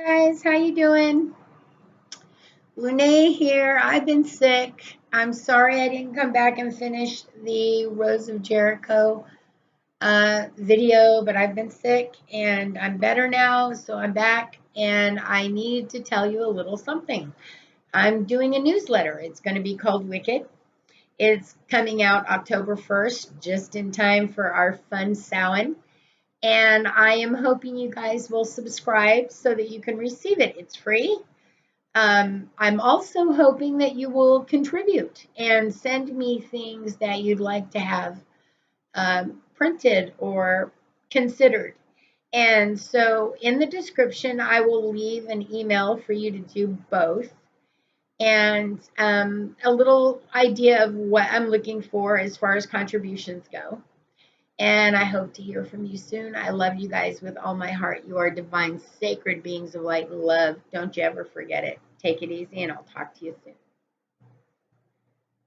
Guys, how you doing? Lene here. I've been sick. I'm sorry I didn't come back and finish the Rose of Jericho video, but I've been sick and I'm better now, so I'm back and I need to tell you a little something. I'm doing a newsletter. It's going to be called Wicked. It's coming out October 1st, just in time for our fun Samhain. And I am hoping you guys will subscribe so that you can receive it. It's free. I'm also hoping that you will contribute and send me things that you'd like to have printed or considered. And so in the description, I will leave an email for you to do both and a little idea of what I'm looking for as far as contributions go. And I hope to hear from you soon. I love you guys with all my heart. You are divine, sacred beings of light and love. Don't you ever forget it. Take it easy, and I'll talk to you soon.